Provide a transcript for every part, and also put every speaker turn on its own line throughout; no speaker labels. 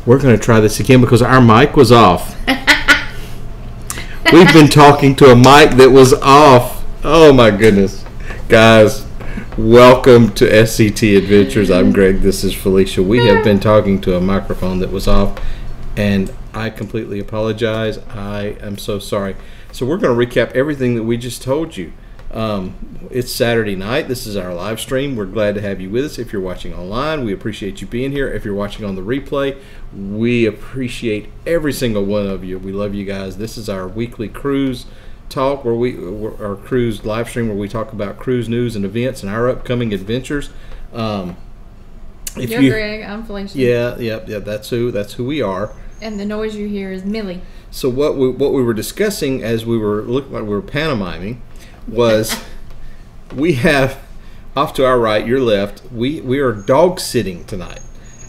We're going to try this again because our mic was off. We've been talking to a mic that was off. Oh my goodness. Guys, welcome to SCT Adventures. I'm Greg. This is Felicia. We have been talking to a microphone that was off, and I completely apologize. I am so sorry. So we're going to recap everything that we just told you. It's Saturday night. This is our live stream. We're glad to have you with us. If you're watching online, we appreciate you being here. If you're watching on the replay, we appreciate every single one of you. We love you guys. This is our weekly cruise talk, our cruise live stream where we talk about cruise news and events and our upcoming adventures.
You're Greg. I'm Felicia.
Yeah. That's who we are.
And the noise you hear is Millie.
So what we were discussing as we were looking like we were pantomiming was we have off to our right, your left, we are dog sitting tonight.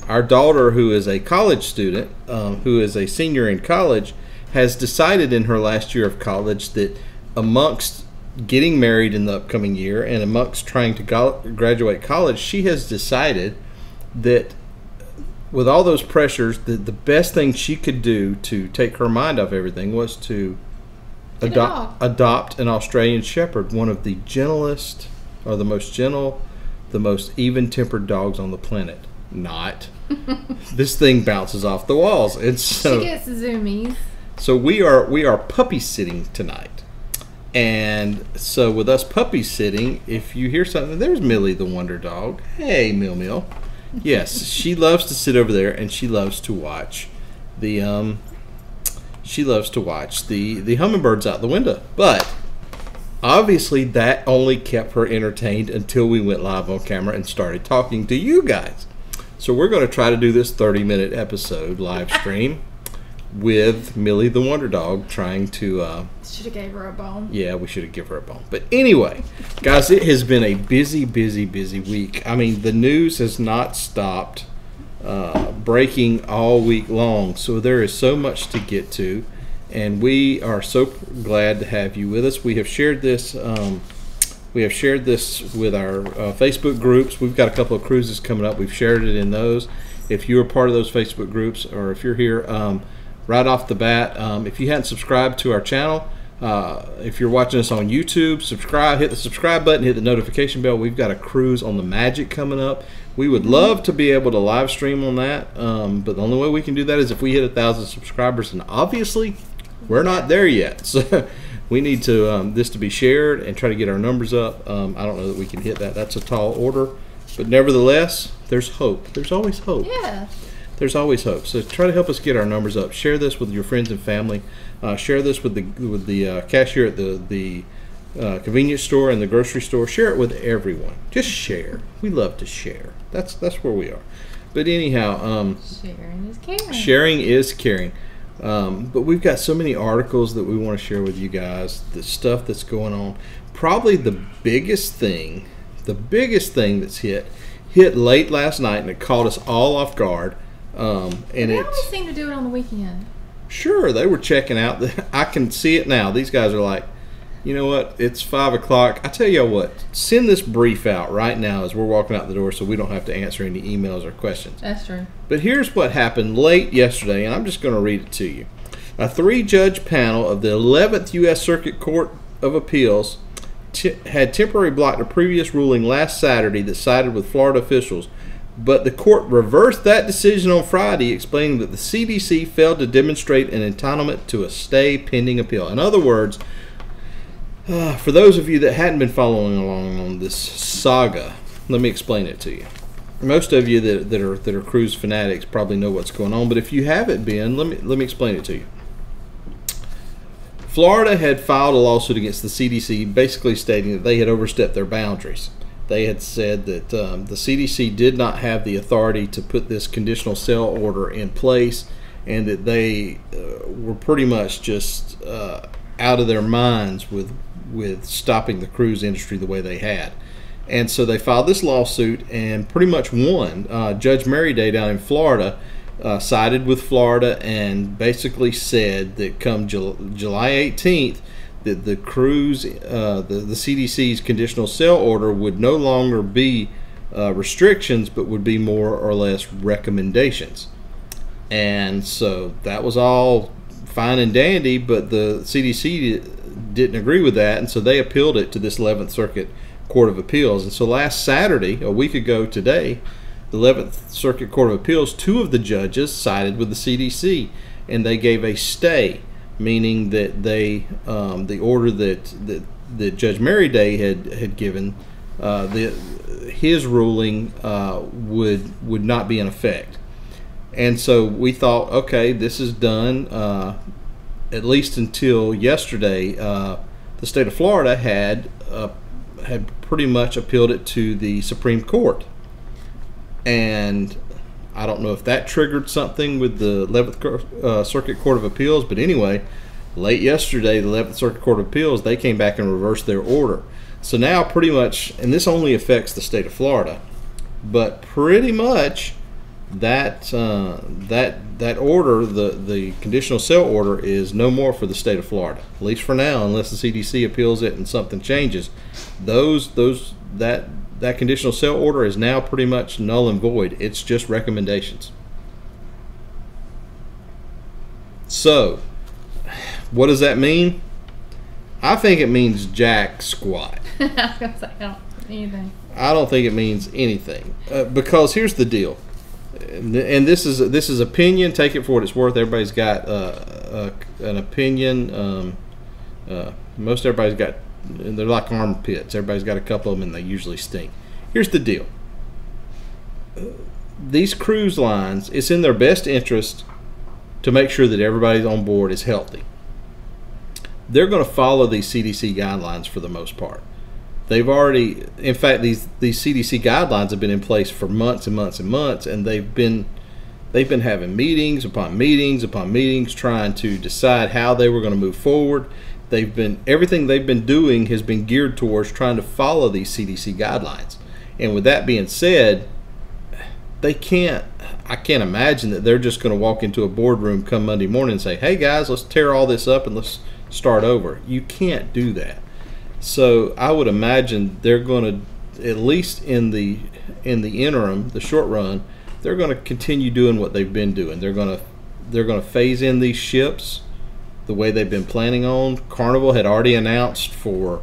Our daughter, who is a college student, who is a senior in college, has decided in her last year of college that amongst getting married in the upcoming year and amongst trying to graduate college, she has decided that with all those pressures, the best thing she could do to take her mind off everything was to adopt an Australian Shepherd, one of the gentlest, or the most gentle, the most even-tempered dogs on the planet. Not. This thing bounces off the walls. And so,
she gets zoomies.
So we are puppy sitting tonight. And so with us puppy sitting, if you hear something, there's Millie the Wonder Dog. Hey, Mill. Yes, she loves to sit over there, and she loves to watch the hummingbirds out the window. But obviously that only kept her entertained until we went live on camera and started talking to you guys. So we're going to try to do this 30-minute episode live stream with Millie the Wonder Dog trying to...
should have gave her a bone.
Yeah, we should have given her a bone. But anyway, guys, it has been a busy week. I mean, the news has not stopped breaking all week long, so there is so much to get to, and we are so glad to have you with us. We have shared this with our Facebook groups. We've got a couple of cruises coming up. We've shared it in those. If you're part of those Facebook groups, or if you're here right off the bat, if you hadn't subscribed to our channel, if you're watching us on YouTube, subscribe, hit the subscribe button, hit the notification bell. We've got a cruise on the Magic coming up. We would love to be able to live stream on that, but the only way we can do that is if we hit 1,000 subscribers, and obviously we're not there yet. So we need to this to be shared and try to get our numbers up. I don't know that we can hit that. That's a tall order, but nevertheless, there's hope. There's always hope.
Yeah.
There's always hope. So try to help us get our numbers up. Share this with your friends and family. Share this with the cashier at the convenience store and the grocery store. Share it with everyone. Just share. We love to share. That's where we are. But anyhow,
sharing is caring.
Sharing is caring. But we've got so many articles that we want to share with you guys. The stuff that's going on. Probably the biggest thing that's hit late last night, and it caught us all off guard. And
they always seem to do it on the weekend.
Sure, they were checking out. I can see it now. These guys are like, you know what? It's 5 o'clock. I tell you what, send this brief out right now as we're walking out the door so we don't have to answer any emails or questions.
That's true.
But here's what happened late yesterday, and I'm just going to read it to you. A 3-judge panel of the 11th U.S. Circuit Court of Appeals had temporarily blocked a previous ruling last Saturday that sided with Florida officials. But the court reversed that decision on Friday, explaining that the CDC failed to demonstrate an entitlement to a stay pending appeal. In other words, for those of you that hadn't been following along on this saga, let me explain it to you. Most of you that are cruise fanatics probably know what's going on, but if you haven't been, let me explain it to you. Florida had filed a lawsuit against the CDC, basically stating that they had overstepped their boundaries. They had said that the CDC did not have the authority to put this conditional sale order in place, and that they were pretty much just out of their minds with stopping the cruise industry the way they had. And so they filed this lawsuit and pretty much won. Judge Merriday down in Florida sided with Florida and basically said that come July 18th, that the cruise, the CDC's conditional sale order would no longer be restrictions, but would be more or less recommendations. And so that was all fine and dandy, but the CDC didn't agree with that, and so they appealed it to this 11th Circuit Court of Appeals. And so last Saturday, a week ago today, the 11th Circuit Court of Appeals, 2 of the judges sided with the CDC, and they gave a stay, meaning that they the order that Judge Merriday had given, his ruling would not be in effect. And so we thought, okay, this is done. At least until yesterday, the state of Florida had pretty much appealed it to the Supreme Court. And I don't know if that triggered something with the 11th Circuit Court of Appeals, but anyway, late yesterday, the 11th Circuit Court of Appeals, they came back and reversed their order. So now pretty much, and this only affects the state of Florida, but pretty much that order, the conditional sale order, is no more for the state of Florida, at least for now, unless the CDC appeals it and something changes. That conditional sale order is now pretty much null and void. It's just recommendations. So, what does that mean? I think it means jack squat.
I was gonna say, I don't anything.
I don't think it means anything, because here's the deal, and this is opinion. Take it for what it's worth. Everybody's got an opinion. Most everybody's got. They're like armpits. Everybody's got a couple of them, and they usually stink. Here's the deal. These cruise lines, it's in their best interest to make sure that everybody on board is healthy. They're going to follow these CDC guidelines for the most part. They've already, in fact, these CDC guidelines have been in place for months and months and months, and they've been having meetings upon meetings upon meetings trying to decide how they were going to move forward. Everything they've been doing has been geared towards trying to follow these CDC guidelines. And with that being said, I can't imagine that they're just going to walk into a boardroom come Monday morning and say, "Hey guys, let's tear all this up and let's start over." You can't do that. So I would imagine they're going to, at least in the interim, the short run, they're going to continue doing what they've been doing. They're going to phase in these ships the way they've been planning on. Carnival had already announced for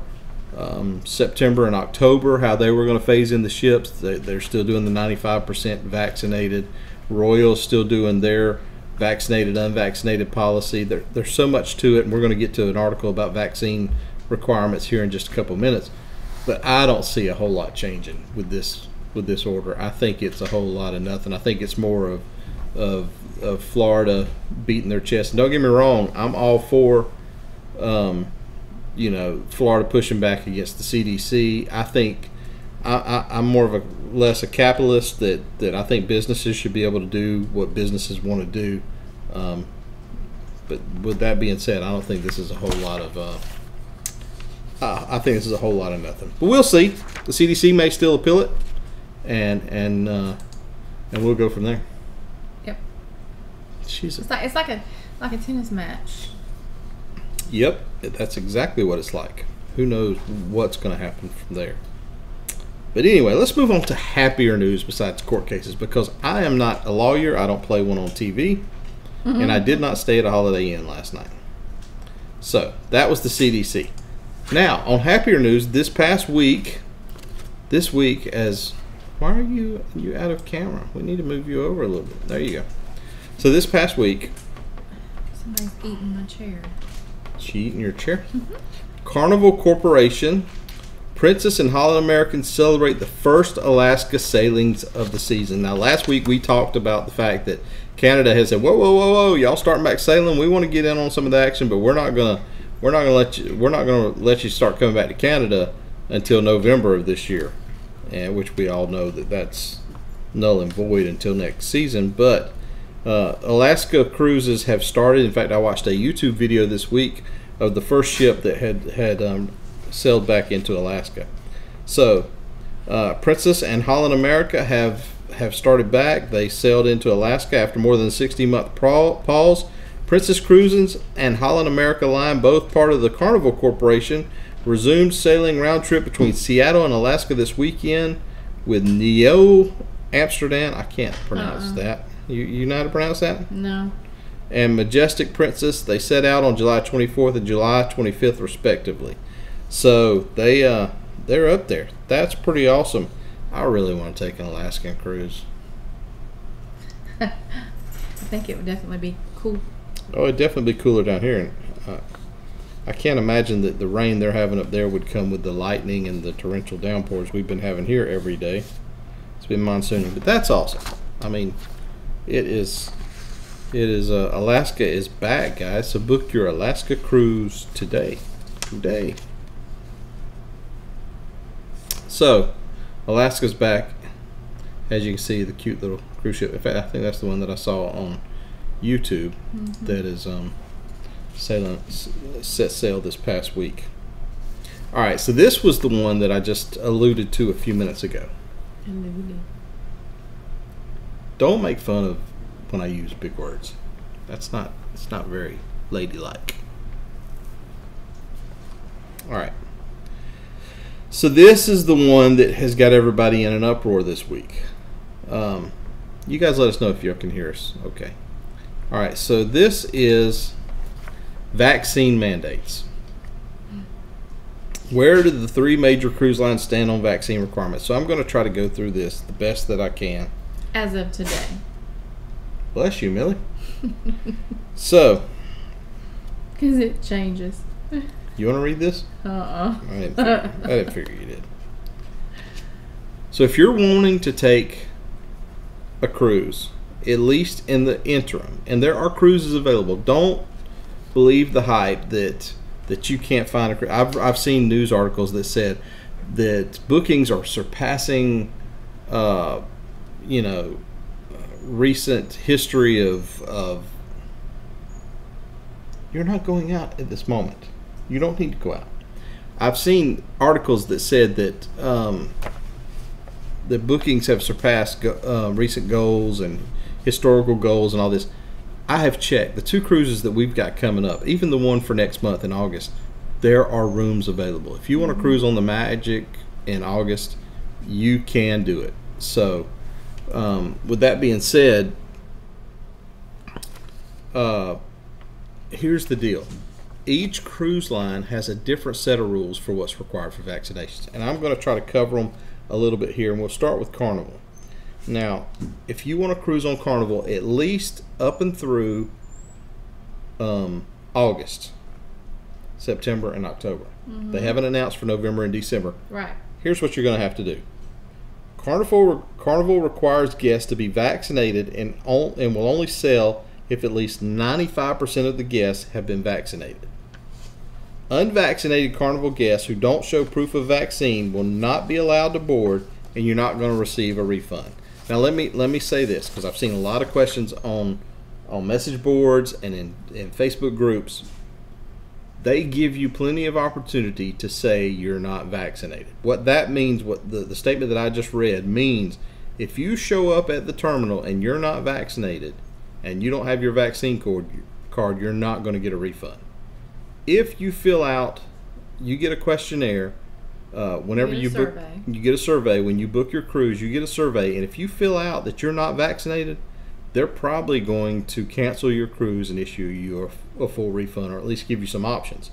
September and October how they were going to phase in the ships. They're still doing the 95% vaccinated. Royal's still doing their vaccinated, unvaccinated policy. There's so much to it, and we're going to get to an article about vaccine requirements here in just a couple minutes. But I don't see a whole lot changing with this order. I think it's a whole lot of nothing. I think it's more of Florida beating their chest. And don't get me wrong, I'm all for Florida pushing back against the CDC. I think I'm more of less a capitalist that I think businesses should be able to do what businesses want to do. But with that being said, I don't think this is a whole lot of I think this is a whole lot of nothing. But we'll see. The CDC may still appeal it, and we'll go from there.
Yep.
Jeez.
It's like a tennis match.
Yep, that's exactly what it's like. Who knows what's going to happen from there. But anyway, let's move on to happier news besides court cases, because I am not a lawyer. I don't play one on TV, and I did not stay at a Holiday Inn last night. So that was the CDC. Now, on happier news, this week, why are you out of camera? We need to move you over a little bit. There you go. So this past week,
Somebody's eating my chair.
she eating your chair? Carnival Corporation, Princess and Holland American celebrate the first Alaska sailings of the season. Now, last week we talked about the fact that Canada has said, whoa, y'all starting back sailing. We want to get in on some of the action, but we're not gonna let you start coming back to Canada until November of this year, and which we all know that's null and void until next season. But Alaska cruises have started. In fact, I watched a YouTube video this week of the first ship that had sailed back into Alaska. So Princess and Holland America have started back. They sailed into Alaska after more than a 60-month pause. Princess Cruises and Holland America Line, both part of the Carnival Corporation, resumed sailing round trip between Seattle and Alaska this weekend with Neo Amsterdam. I can't pronounce that. You know how to pronounce that?
No.
And Majestic Princess, they set out on July 24th and July 25th, respectively. So they're up there. That's pretty awesome. I really want to take an Alaskan cruise.
I think it would definitely be cool.
Oh, it'd definitely be cooler down here. And I can't imagine that the rain they're having up there would come with the lightning and the torrential downpours we've been having here every day. It's been monsooning, but that's awesome. I mean, it is. Alaska is back, guys. So book your Alaska cruise today. So, Alaska's back. As you can see, the cute little cruise ship. In fact, I think that's the one that I saw on YouTube. That is set sail this past week. All right, so this was the one that I just alluded to a few minutes ago. Don't make fun of when I use big words. It's not very ladylike. All right. So this is the one that has got everybody in an uproar this week. You guys let us know if you can hear us. Okay. All right. So this is vaccine mandates. Where do the three major cruise lines stand on vaccine requirements? So I'm going to try to go through this the best that I can.
As of today.
Bless you, Millie. So.
Because it changes.
You want to read this? I didn't figure you did. So if you're wanting to take a cruise, at least in the interim, and there are cruises available, don't believe the hype that you can't find a cruise. I've seen news articles that said that bookings are surpassing, recent history of you're not going out at this moment. You don't need to go out. I've seen articles that said that the bookings have surpassed recent goals and historical goals and all this. I have checked the two cruises that we've got coming up, even the one for next month in August. There are rooms available. If you want to cruise on the Magic in August, you can do it. So, with that being said, here's the deal. Each cruise line has a different set of rules for what's required for vaccinations. And I'm going to try to cover them a little bit here. And we'll start with Carnival. Now, if you want to cruise on Carnival, at least up and through August, September, and October. They haven't announced for November and December.
Right.
Here's what you're going to have to do. Carnival requires guests to be vaccinated and will only sell if at least 95% of the guests have been vaccinated. Unvaccinated Carnival guests who don't show proof of vaccine will not be allowed to board, and you're not going to receive a refund. Now let me say this, because I've seen a lot of questions on message boards and in Facebook groups. They give you plenty of opportunity to say you're not vaccinated. What that means, what the statement that I just read means, if you show up at the terminal and you're not vaccinated and you don't have your vaccine card, you're not going to get a refund. If you fill out, you get a questionnaire. Whenever you book, you get a survey. When you book your cruise, you get a survey, and if you fill out that you're not vaccinated, they're probably going to cancel your cruise and issue you a full refund, or at least give you some options.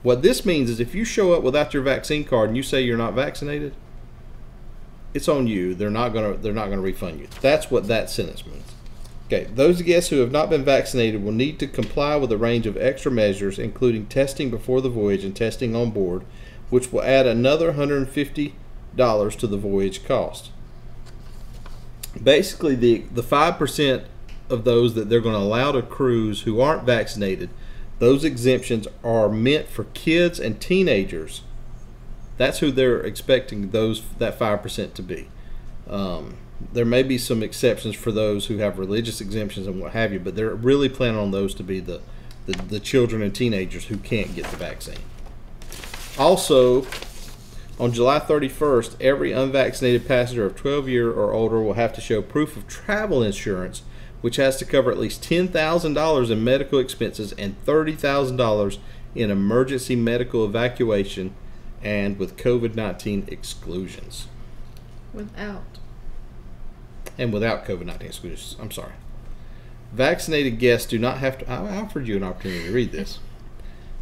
What this means is if you show up without your vaccine card and you say you're not vaccinated, it's on you. They're not gonna refund you. That's what that sentence means. Okay, those guests who have not been vaccinated will need to comply with a range of extra measures, including testing before the voyage and testing on board, which will add another $150 to the voyage cost. Basically, the 5% of those that they're going to allow to cruise who aren't vaccinated, those exemptions are meant for kids and teenagers. That's who they're expecting that 5% to be. There may be some exceptions for those who have religious exemptions and what have you, but they're really planning on those to be the children and teenagers who can't get the vaccine. Also, on July 31st, every unvaccinated passenger of 12 years or older will have to show proof of travel insurance, which has to cover at least $10,000 in medical expenses and $30,000 in emergency medical evacuation and with COVID-19 exclusions. and without COVID-19 exclusions. I'm sorry. Vaccinated guests do not have to. I offered you an opportunity to read this.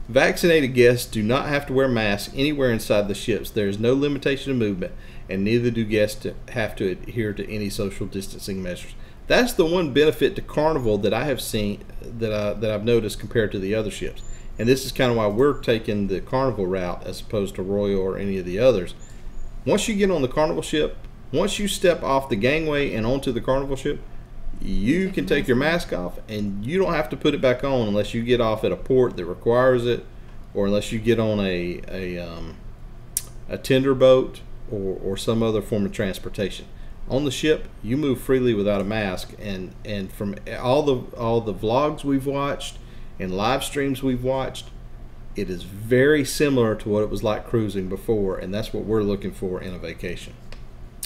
Vaccinated guests do not have to wear masks anywhere inside the ships. There is no limitation of movement, and neither do guests have to adhere to any social distancing measures. That's the one benefit to Carnival that I have seen, that I've noticed compared to the other ships. And this is kind of why we're taking the Carnival route as opposed to Royal or any of the others. Once you get on the Carnival ship, once you step off the gangway and onto the Carnival ship, you can take your mask off, and you don't have to put it back on unless you get off at a port that requires it, or unless you get on a tender boat or some other form of transportation. On the ship, you move freely without a mask, and from all the vlogs we've watched and live streams we've watched, it is very similar to what it was like cruising before, and that's what we're looking for in a vacation.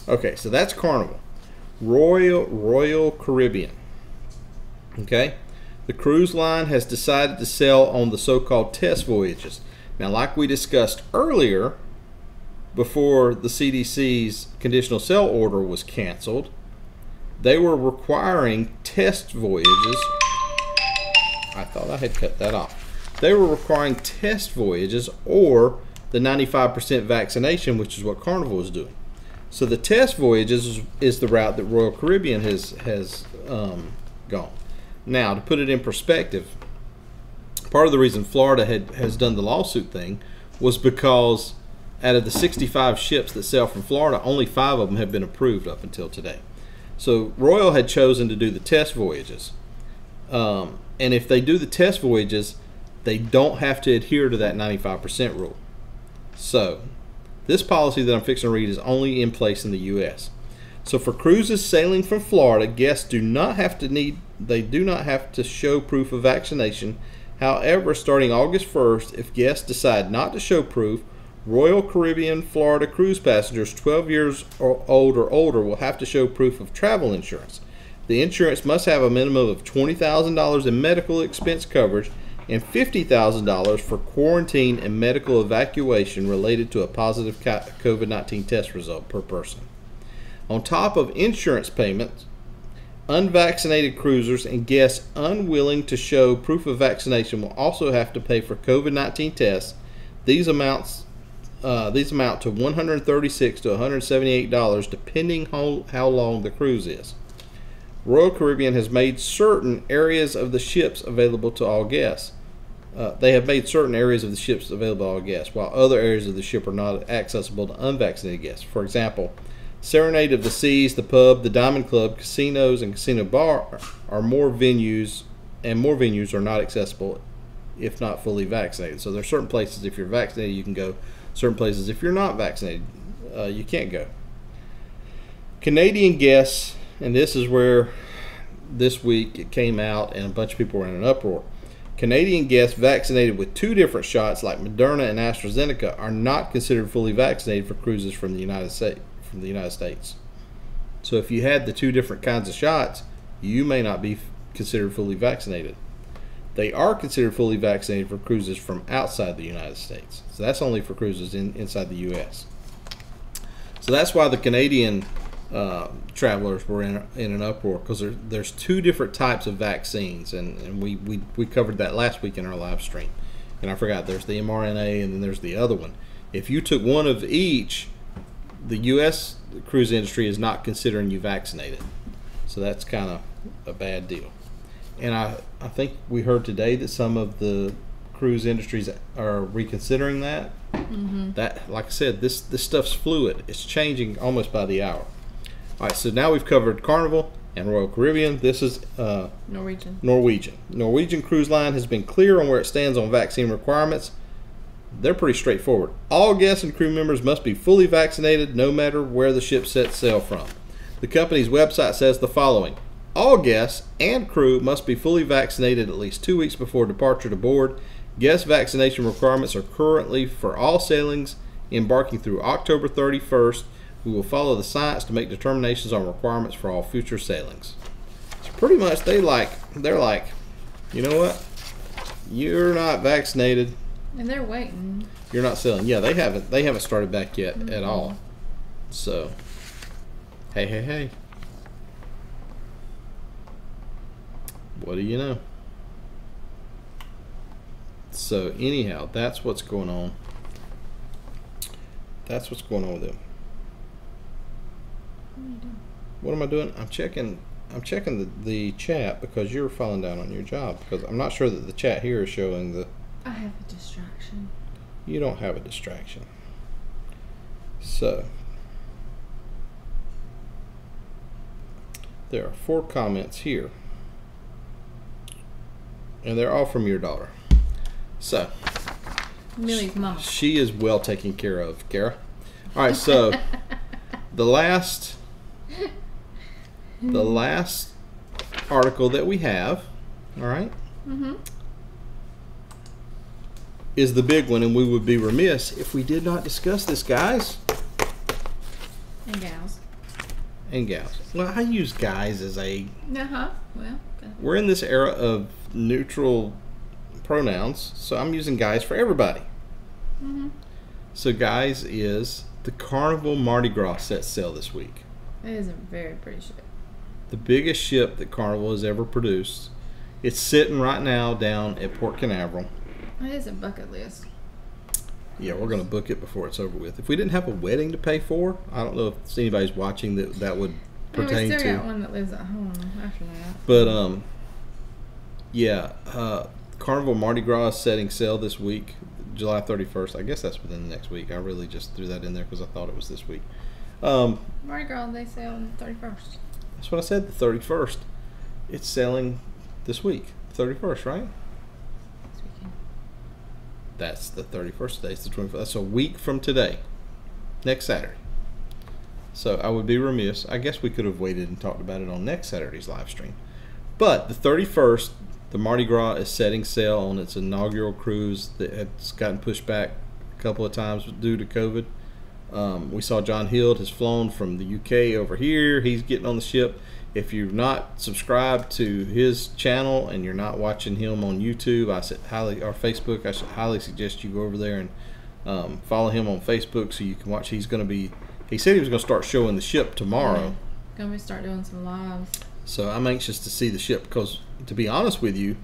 Okay, so that's Carnival. Royal Caribbean. Okay, the cruise line has decided to sail on the so-called test voyages. Now, like we discussed earlier, before the CDC's conditional sail order was canceled, they were requiring test voyages. I thought I had cut that off. They were requiring test voyages or the 95% vaccination, which is what Carnival was doing. So the test voyages is the route that Royal Caribbean has gone. Now, to put it in perspective, part of the reason Florida has done the lawsuit thing was because out of the 65 ships that sail from Florida, only 5 of them have been approved up until today. So Royal had chosen to do the test voyages. And if they do the test voyages, they don't have to adhere to that 95% rule. So this policy that I'm fixing to read is only in place in the U.S. So for cruises sailing from Florida, guests do not have to show proof of vaccination. However, starting August 1st, if guests decide not to show proof, Royal Caribbean Florida cruise passengers 12 years old or older will have to show proof of travel insurance. The insurance must have a minimum of $20,000 in medical expense coverage and $50,000 for quarantine and medical evacuation related to a positive COVID-19 test result per person. On top of insurance payments, unvaccinated cruisers and guests unwilling to show proof of vaccination will also have to pay for COVID-19 tests. These amount to $136 to $178 depending on how long the cruise is. Royal Caribbean has made certain areas of the ships available to all guests. They have made certain areas of the ships available to all guests, while other areas of the ship are not accessible to unvaccinated guests. For example, Serenade of the Seas, the pub, the Diamond Club, casinos, and casino bar are more venues, and more venues are not accessible if not fully vaccinated. So there are certain places if you're vaccinated you can go. Certain places if you're not vaccinated you can't go. Canadian guests, and this is where this week it came out and a bunch of people were in an uproar. Canadian guests vaccinated with 2 different shots like Moderna and AstraZeneca are not considered fully vaccinated for cruises from the United States. So if you had the 2 different kinds of shots, you may not be considered fully vaccinated. They are considered fully vaccinated for cruises from outside the United States. So that's only for cruises inside the U.S. So that's why the Canadian travelers were in an uproar, because there's 2 different types of vaccines, and we covered that last week in our live stream. And I forgot, there's the mRNA and then there's the other one. If you took one of each, the U.S. cruise industry is not considering you vaccinated. So that's kind of a bad deal. And I think we heard today that some of the cruise industries are reconsidering that. Mm-hmm. That, like I said, this stuff's fluid. It's changing almost by the hour. All right, so now we've covered Carnival and Royal Caribbean. This is
Norwegian.
Norwegian Cruise Line has been clear on where it stands on vaccine requirements. They're pretty straightforward. All guests and crew members must be fully vaccinated no matter where the ship sets sail from. The company's website says the following: all guests and crew must be fully vaccinated at least 2 weeks before departure to board. Guest vaccination requirements are currently for all sailings embarking through October 31st. We will follow the science to make determinations on requirements for all future sailings. So pretty much they're like, you know what? You're not vaccinated.
And they're waiting.
You're not sailing. Yeah, they haven't started back yet at all. So, hey. What do you know? So anyhow, that's what's going on. That's what's going on with them.
What are you doing?
What am I doing? I'm checking the chat because you're falling down on your job, because I'm not sure that the chat here is showing the.
I have a distraction.
You don't have a distraction. So there are 4 comments here, and they're all from your daughter. So
Millie's mama.
she is well taken care of, Kara. All right, so the last article that we have, all right, is the big one, and we would be remiss if we did not discuss this, guys
And gals.
and gals. Well, I use guys as a.
Well, okay.
We're in this era of neutral pronouns, so I'm using guys for everybody. So guys is the Carnival Mardi Gras set sail this week.
It is a very pretty ship.
The biggest ship that Carnival has ever produced. It's sitting right now down at Port Canaveral.
It is a bucket list.
Yeah, we're going to book it before it's over with. If we didn't have a wedding to pay for, I don't know if anybody's watching that would pertain
we still
to.
got one that lives at home after that.
But yeah, Carnival Mardi Gras is setting sail this week, July 31st. I guess that's within the next week. I really just threw that in there because I thought it was this week.
Mardi Gras, they sail on the 31st.
That's what I said, the 31st. It's sailing this week, 31st, right?
This weekend.
That's the 31st today. It's the 24th. That's a week from today, next Saturday. So I would be remiss. I guess we could have waited and talked about it on next Saturday's live stream. But the 31st, the Mardi Gras is setting sail on its inaugural cruise that has gotten pushed back a couple of times due to COVID. We saw John Hild has flown from the UK over here. He's getting on the ship. If you're not subscribed to his channel and you're not watching him on YouTube, or Facebook, I should highly suggest you go over there and follow him on Facebook so you can watch. He said he was going to start showing the ship tomorrow.
Gonna start doing some lives.
So I'm anxious to see the ship because, to be honest with you,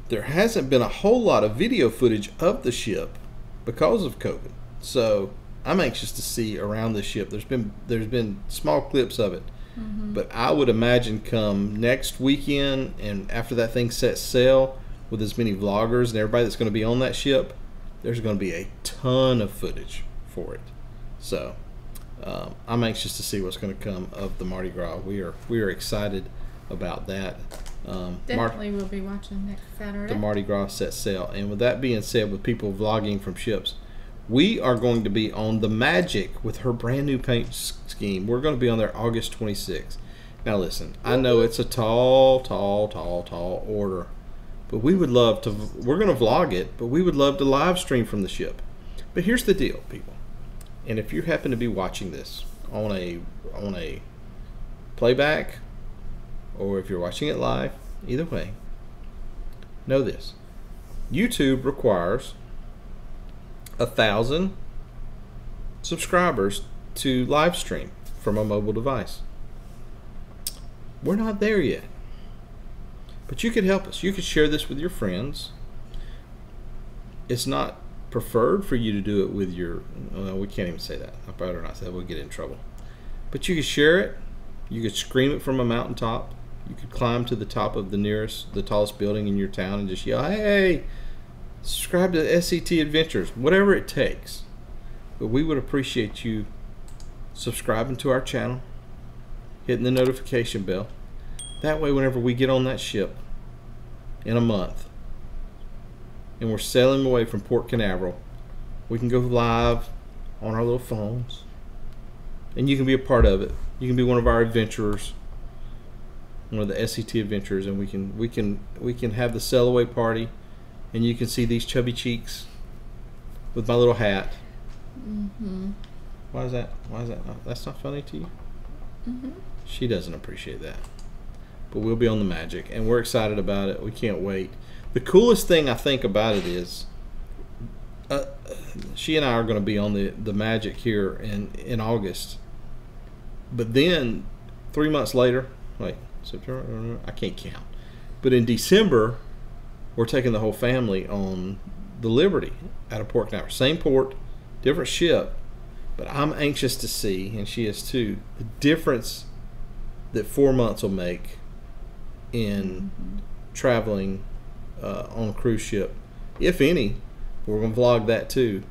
there hasn't been a whole lot of video footage of the ship because of COVID. So I'm anxious to see around the ship. There's been small clips of it, but I would imagine come next weekend and after that thing sets sail, with as many vloggers and everybody that's going to be on that ship, there's going to be a ton of footage for it. So I'm anxious to see what's going to come of the Mardi Gras. We are excited about that.
Definitely we'll be watching next Saturday.
The Mardi Gras set sail. And with that being said, with people vlogging from ships, we are going to be on the Magic with her brand new paint scheme. We're going to be on there August 26th. Now listen, I know it's a tall order, but we would love to. We're going to vlog it, but we would love to live stream from the ship. But here's the deal, people. And if you happen to be watching this on a playback, or if you're watching it live, either way, know this: YouTube requires 1,000 subscribers to live stream from a mobile device. We're not there yet, but you could help us. You could share this with your friends. It's not preferred for you to do it with your, well, we can't even say that. I better not say that. We'll get in trouble. But you could share it. You could scream it from a mountaintop. You could climb to the top of the tallest building in your town and just yell, "Hey, subscribe to SCT Adventures," whatever it takes. But we would appreciate you subscribing to our channel, hitting the notification bell. That way, whenever we get on that ship in a month and we're sailing away from Port Canaveral, we can go live on our little phones and you can be a part of it. You can be one of our adventurers, one of the SCT adventurers, and we can have the sail away party, and you can see these chubby cheeks with my little hat. Why is that? That's not funny to you? She doesn't appreciate that. But we'll be on the Magic, and we're excited about it. We can't wait. The coolest thing I think about it is she and I are going to be on the Magic here in August. But then 3 months later, September, I can't count. But in December, we're taking the whole family on the Liberty out of Port Canaveral. Same port, different ship. But I'm anxious to see, and she is too, the difference that 4 months will make in traveling on a cruise ship, if any. We're going to vlog that too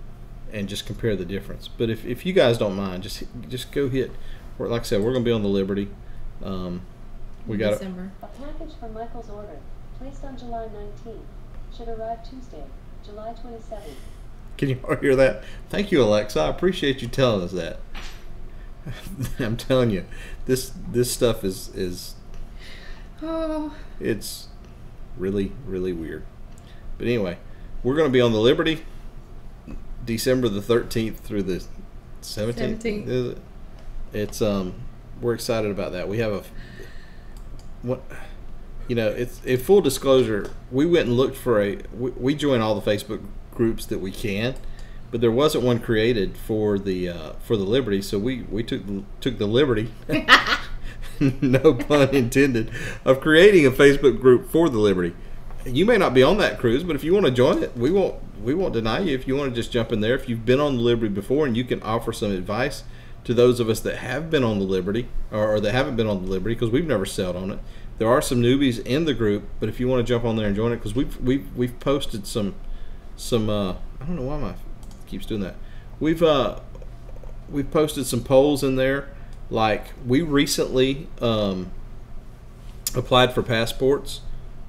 and just compare the difference. But if you guys don't mind, just go hit, like I said, we're going to be on the Liberty. We got
December.
A package from Michael's order, placed on July 19th, should arrive Tuesday, July 27th.
Can you hear that? Thank you, Alexa. I appreciate you telling us that. I'm telling you, this stuff is it's really, really weird. But anyway, we're going to be on the Liberty December the 13th through the 17th. Is it? It's we're excited about that. We have it's in full disclosure, we went and looked for we join all the Facebook groups that we can, but there wasn't one created for the Liberty, so we took the liberty no pun intended, of creating a Facebook group for the Liberty. You may not be on that cruise, but if you want to join it, we won't deny you. If you want to just jump in there, if you've been on the Liberty before and you can offer some advice to those of us that have been on the Liberty or that haven't been on the Liberty, because we've never sailed on it. There are some newbies in the group, but if you want to jump on there and join it, because we've posted some I don't know why my keeps doing that. We've posted some polls in there. Like, we recently applied for passports,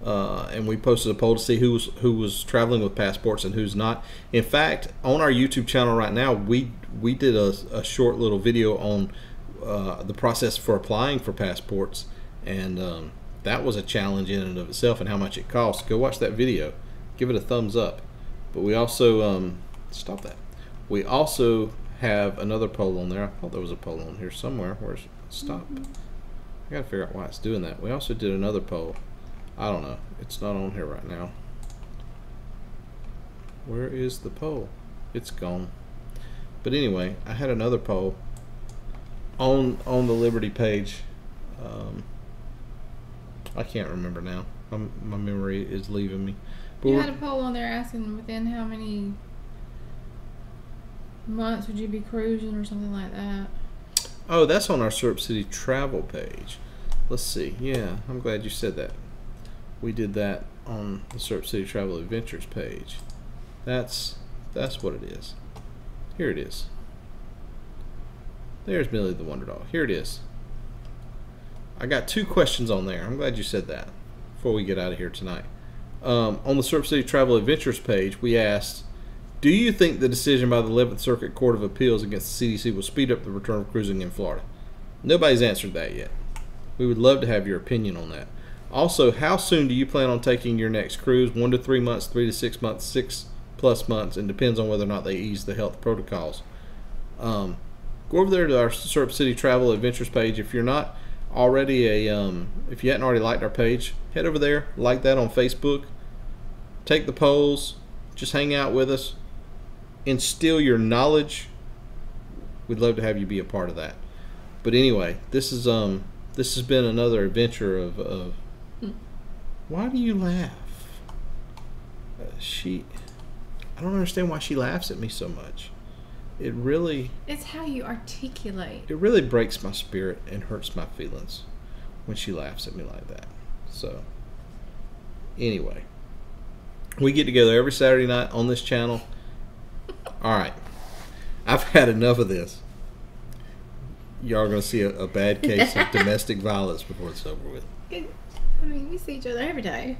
and we posted a poll to see who was traveling with passports and who's not. In fact, on our YouTube channel right now, we did a short little video on the process for applying for passports, and that was a challenge in and of itself, and how much it costs. Go watch that video, give it a thumbs up. But we also stop that. We also have another poll on there. I thought there was a poll on here somewhere. Where's stop? I gotta figure out why it's doing that. We also did another poll. I don't know. It's not on here right now. Where is the poll? It's gone. But anyway, I had another poll on the Liberty page. I can't remember now. My memory is leaving me. But
You had a poll on there asking within how many months would you be cruising or something like that.
Oh, that's on our Syrup City travel page. Let's see. Yeah, I'm glad you said that. We did that on the Syrup City Travel Adventures page. That's what it is. Here it is. There's Millie the Wonder Dog. Here it is. I got 2 questions on there. I'm glad you said that before we get out of here tonight. On the Syrup City Travel Adventures page, we asked, do you think the decision by the 11th Circuit Court of Appeals against the CDC will speed up the return of cruising in Florida? Nobody's answered that yet. We would love to have your opinion on that. Also, how soon do you plan on taking your next cruise? 1 to 3 months, 3 to 6 months, 6+ months, and depends on whether or not they ease the health protocols. Go over there to our Syrup City Travel Adventures page. If you're not already if you hadn't already liked our page, head over there, like that on Facebook, take the polls, just hang out with us, instill your knowledge. We'd love to have you be a part of that. But anyway, this has been another adventure of why do you laugh? I don't understand why she laughs at me so much.
It's how you articulate.
It really breaks my spirit and hurts my feelings when she laughs at me like that. So anyway, we get together every Saturday night on this channel. All right, I've had enough of this. Y'all are going to see a bad case of domestic violence before it's over with.
I mean, we see each other every day.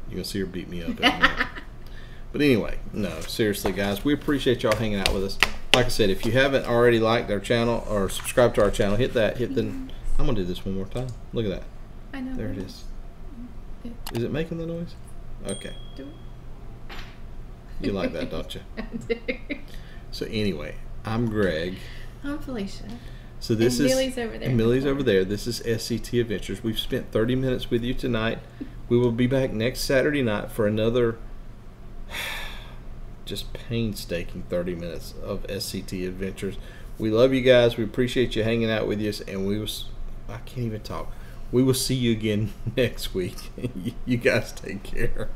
You're going to see her beat me up every night. But anyway, no, seriously, guys, we appreciate y'all hanging out with us. Like I said, if you haven't already liked our channel or subscribed to our channel, hit that. I'm going to do this one more time. Look at that.
I know.
There it is. Is it making the noise? Okay.
Do it.
You like that, don't you?
I do.
So anyway, I'm Greg.
I'm Felicia.
So this
and
is
Millie's over there.
And Millie's over there. This is SCT Adventures. We've spent 30 minutes with you tonight. We will be back next Saturday night for another just painstaking 30 minutes of SCT Adventures. We love you guys. We appreciate you hanging out with us, and I can't even talk. We will see you again next week. You guys take care.